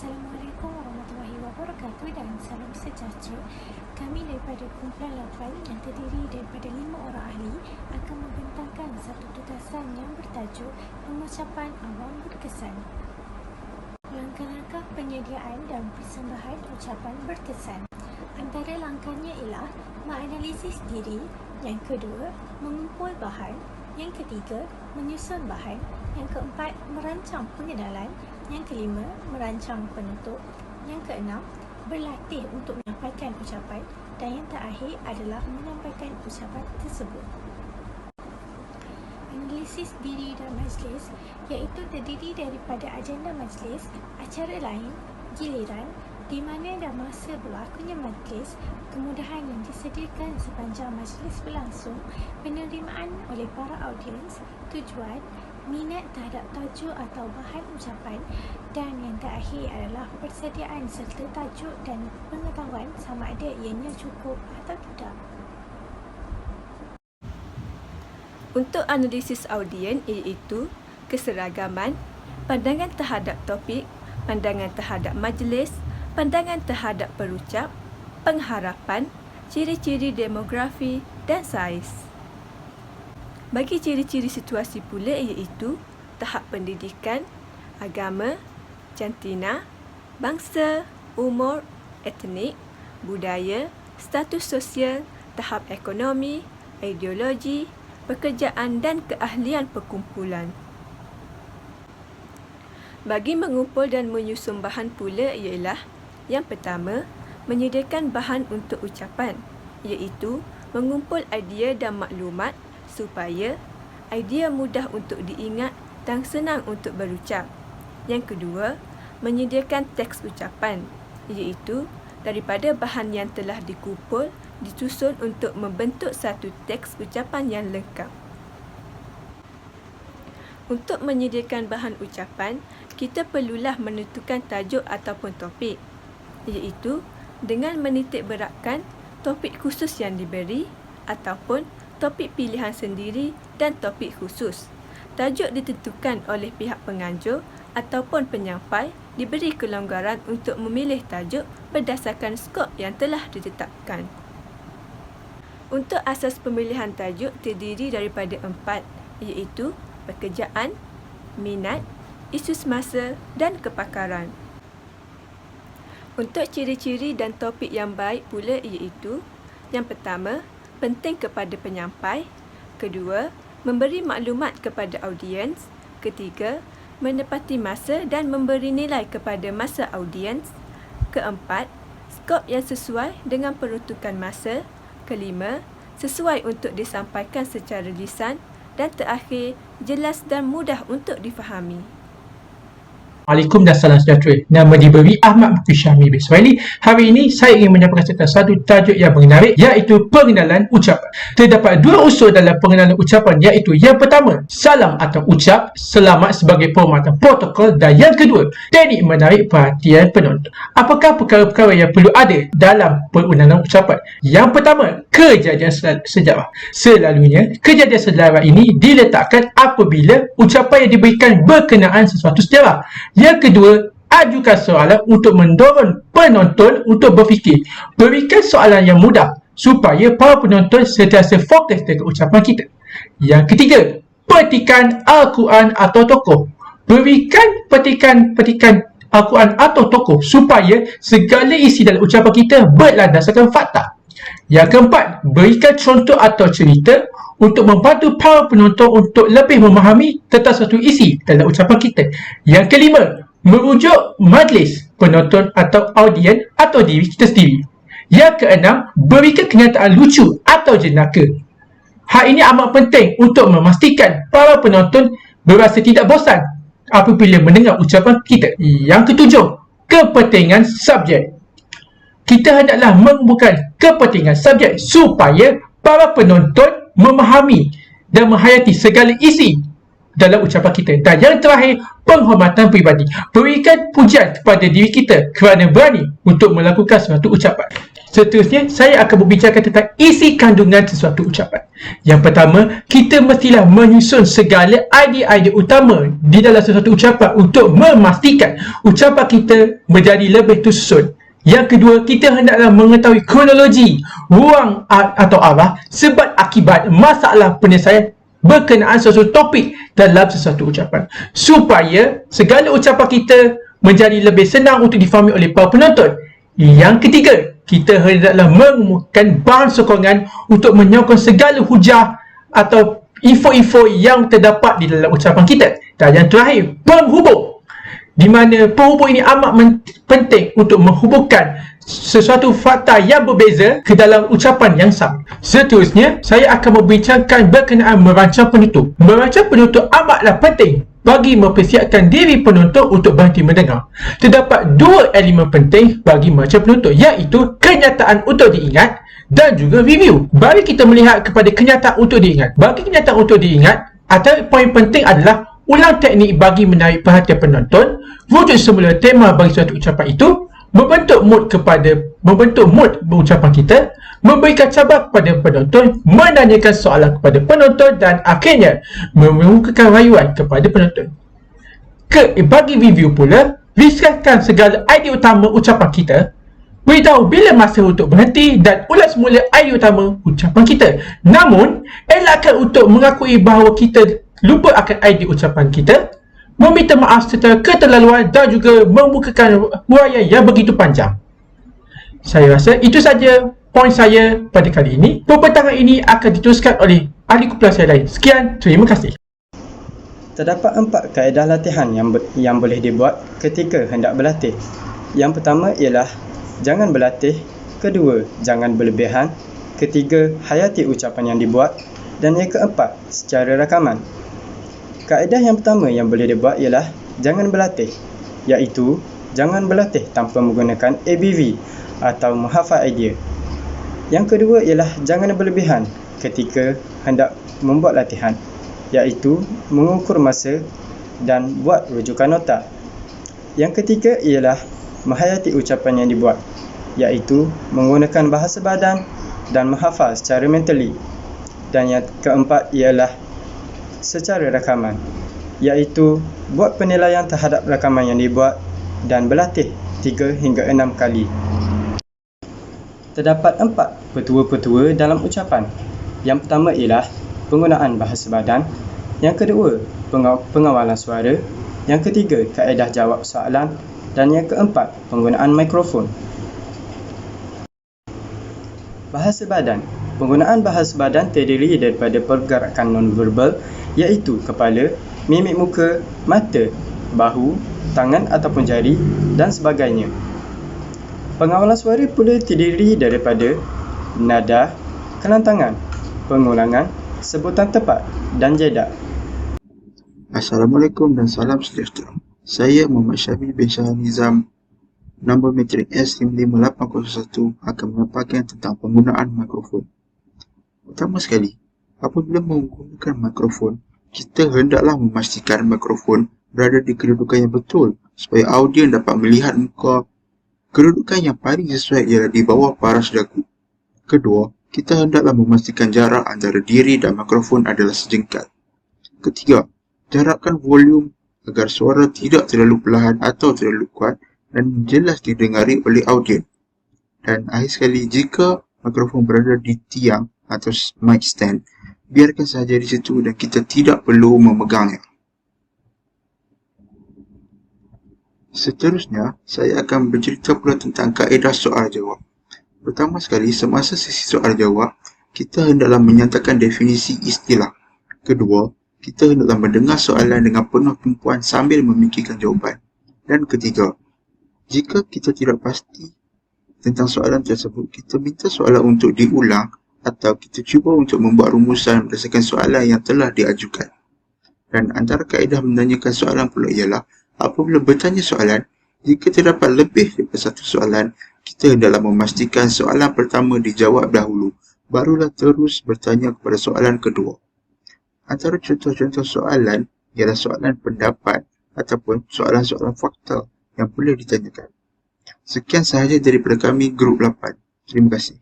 Assalamualaikum warahmatullahi wabarakatuh dan salam sejahtera. Kami daripada kumpulan lapan yang terdiri daripada 5 orang ahli akan membentangkan satu tutasan yang bertajuk pengucapan awam berkesan. Langkah-langkah penyediaan dan persembahan ucapan berkesan. Antara langkahnya ialah menganalisis diri, yang kedua, mengumpul bahan, yang ketiga, menyusun bahan, yang keempat, merancang pengenalan, yang kelima, merancang penutup, yang keenam, berlatih untuk menyampaikan ucapan, dan yang terakhir adalah menyampaikan ucapan tersebut. Analisis diri dan majlis iaitu terdiri daripada agenda majlis, acara lain, giliran, di mana dan masa berlakunya majlis, kemudahan yang disediakan sepanjang majlis berlangsung, penerimaan oleh para audiens, tujuan, minat terhadap tajuk atau bahan ucapan, dan yang terakhir adalah persediaan serta tajuk dan pengetahuan sama ada ianya cukup atau tidak. Untuk analisis audien iaitu keseragaman, pandangan terhadap topik, pandangan terhadap majlis, pandangan terhadap perucap, pengharapan, ciri-ciri demografi dan saiz. Bagi ciri-ciri situasi pula iaitu tahap pendidikan, agama, jantina, bangsa, umur, etnik, budaya, status sosial, tahap ekonomi, ideologi, pekerjaan dan keahlian perkumpulan. Bagi mengumpul dan menyusun bahan pula ialah yang pertama, menyediakan bahan untuk ucapan iaitu mengumpul idea dan maklumat supaya idea mudah untuk diingat dan senang untuk berucap. Yang kedua, menyediakan teks ucapan iaitu daripada bahan yang telah dikumpul disusun untuk membentuk satu teks ucapan yang lengkap. Untuk menyediakan bahan ucapan, kita perlulah menentukan tajuk ataupun topik iaitu dengan menitik beratkan topik khusus yang diberi ataupun topik pilihan sendiri dan topik khusus. Tajuk ditentukan oleh pihak penganjur ataupun penyampai diberi kelonggaran untuk memilih tajuk berdasarkan skop yang telah ditetapkan. Untuk asas pemilihan tajuk terdiri daripada 4 iaitu pekerjaan, minat, isu semasa dan kepakaran. Untuk ciri-ciri dan topik yang baik pula iaitu yang pertama, penting kepada penyampai, kedua, memberi maklumat kepada audiens, ketiga, menepati masa dan memberi nilai kepada masa audiens, keempat, skop yang sesuai dengan peruntukan masa, kelima, sesuai untuk disampaikan secara lisan, dan terakhir, jelas dan mudah untuk difahami. Assalamualaikum dan salam sejahtera. Nama diberi Ahmad Mukti Syahmi bin Suhaili. Hari ini saya ingin menyampaikan tentang satu tajuk yang menarik iaitu pengenalan ucapan. Terdapat 2 unsur dalam pengenalan ucapan iaitu yang pertama, salam atau ucap selamat sebagai penghormatan protokol, dan yang kedua, teknik menarik perhatian penonton. Apakah perkara-perkara yang perlu ada dalam pengenalan ucapan? Yang pertama, kejadian sejarah. Selalunya, kejadian sejarah ini diletakkan apabila ucapan yang diberikan berkenaan sesuatu sejarah. Yang kedua, ajukan soalan untuk mendorong penonton untuk berfikir. Berikan soalan yang mudah supaya para penonton sentiasa fokus dengan ucapan kita. Yang ketiga, petikan Al-Quran atau tokoh. Berikan petikan Al-Quran atau tokoh supaya segala isi dalam ucapan kita berlandaskan fakta. Yang keempat, berikan contoh atau cerita untuk membantu para penonton untuk lebih memahami tentang satu isi dalam ucapan kita. Yang kelima, merujuk majlis, penonton atau audien atau diri kita sendiri. Yang keenam, berikan kenyataan lucu atau jenaka. Hal ini amat penting untuk memastikan para penonton berasa tidak bosan apabila mendengar ucapan kita. Yang ketujuh, kepentingan subjek. Kita hendaklah mengumpulkan kepentingan subjek supaya para penonton memahami dan menghayati segala isi dalam ucapan kita. Dan yang terakhir, penghormatan peribadi. Berikan pujian kepada diri kita kerana berani untuk melakukan suatu ucapan. Seterusnya, saya akan berbincangkan tentang isi kandungan sesuatu ucapan. Yang pertama, kita mestilah menyusun segala idea-idea utama di dalam sesuatu ucapan untuk memastikan ucapan kita menjadi lebih tersusun. Yang kedua, kita hendaklah mengetahui kronologi, ruang atau arah, sebab akibat masalah penyelesaian berkenaan sesuatu topik dalam sesuatu ucapan, supaya segala ucapan kita menjadi lebih senang untuk difahami oleh para penonton. Yang ketiga, kita hendaklah mengemukakan bahan sokongan untuk menyokong segala hujah atau info-info yang terdapat di dalam ucapan kita. Dan yang terakhir, penghubung, di mana penghubung ini amat penting untuk menghubungkan sesuatu fakta yang berbeza ke dalam ucapan yang sama. Seterusnya, saya akan membincangkan berkenaan merancang penutup. Merancang penutup amatlah penting bagi mempersiapkan diri penonton untuk berhenti mendengar. Terdapat dua elemen penting bagi merancang penutup, iaitu kenyataan untuk diingat dan juga review. Mari kita melihat kepada kenyataan untuk diingat. Bagi kenyataan untuk diingat, antara poin penting adalah ulang teknik bagi menarik perhatian penonton, wujud semula tema bagi suatu ucapan itu, membentuk mood berucapan kita, memberikan cabar kepada penonton, menanyakan soalan kepada penonton dan akhirnya mengemukakan rayuan kepada penonton. Bagi review pula, riskankan segala idea utama ucapan kita, beritahu bila masa untuk berhenti dan ulas semula idea utama ucapan kita. Namun, elakkan untuk mengakui bahawa kita lupa akan idea ucapan kita, meminta maaf secara keterlaluan dan juga membukakan huraian yang begitu panjang. Saya rasa itu saja poin saya pada kali ini. Pembentangan ini akan diteruskan oleh ahli kumpulan saya lain. Sekian, terima kasih. Terdapat 4 kaedah latihan yang boleh dibuat ketika hendak berlatih. Yang pertama ialah jangan berlatih, kedua jangan berlebihan, ketiga hayati ucapan yang dibuat, dan yang keempat secara rakaman. Kaedah yang pertama yang boleh dibuat ialah jangan berlatih, iaitu jangan berlatih tanpa menggunakan ABV atau menghafal idea. Yang kedua ialah jangan berlebihan ketika hendak membuat latihan, iaitu mengukur masa dan buat rujukan nota. Yang ketiga ialah menghayati ucapan yang dibuat, iaitu menggunakan bahasa badan dan menghafal secara mentally. Dan yang keempat ialah secara rakaman, iaitu buat penilaian terhadap rakaman yang dibuat dan berlatih 3 hingga 6 kali. Terdapat 4 petua-petua dalam ucapan. Yang pertama ialah penggunaan bahasa badan, yang kedua pengawalan suara, yang ketiga kaedah jawab soalan, dan yang keempat penggunaan mikrofon. Bahasa badan. Penggunaan bahasa badan terdiri daripada pergerakan non-verbal, iaitu kepala, mimik muka, mata, bahu, tangan ataupun jari dan sebagainya. Pengawalan suara pula terdiri daripada nada, kelantangan, pengulangan, sebutan tepat dan jadak. Assalamualaikum dan salam sejahtera. Saya Muhammad Syafiq bin Shah Nizam, nombor metrik S55801, akan memaparkan tentang penggunaan mikrofon. Pertama sekali, apabila menggunakan mikrofon, kita hendaklah memastikan mikrofon berada di kedudukan yang betul supaya audien dapat melihat muka. Kedudukan yang paling sesuai ialah di bawah paras dagu. Kedua, kita hendaklah memastikan jarak antara diri dan mikrofon adalah sejengkal. Ketiga, jarakkan volume agar suara tidak terlalu perlahan atau terlalu kuat dan jelas didengari oleh audien. Dan akhir sekali, jika mikrofon berada di tiang atau mic stand, biarkan sahaja di situ dan kita tidak perlu memegangnya. Seterusnya, saya akan bercerita pula tentang kaedah soal jawab. Pertama sekali, semasa sesi soal jawab, kita hendaklah menyatakan definisi istilah. Kedua, kita hendaklah mendengar soalan dengan penuh tumpuan sambil memikirkan jawapan. Dan ketiga, jika kita tidak pasti tentang soalan tersebut, kita minta soalan untuk diulang atau kita cuba untuk membuat rumusan berdasarkan soalan yang telah diajukan. Dan antara kaedah menanyakan soalan pula ialah apabila bertanya soalan, jika terdapat lebih daripada satu soalan, kita hendaklah memastikan soalan pertama dijawab dahulu, barulah terus bertanya kepada soalan kedua. Antara contoh-contoh soalan ialah soalan pendapat ataupun soalan-soalan fakta yang boleh ditanyakan. Sekian sahaja daripada kami, Grup 8. Terima kasih.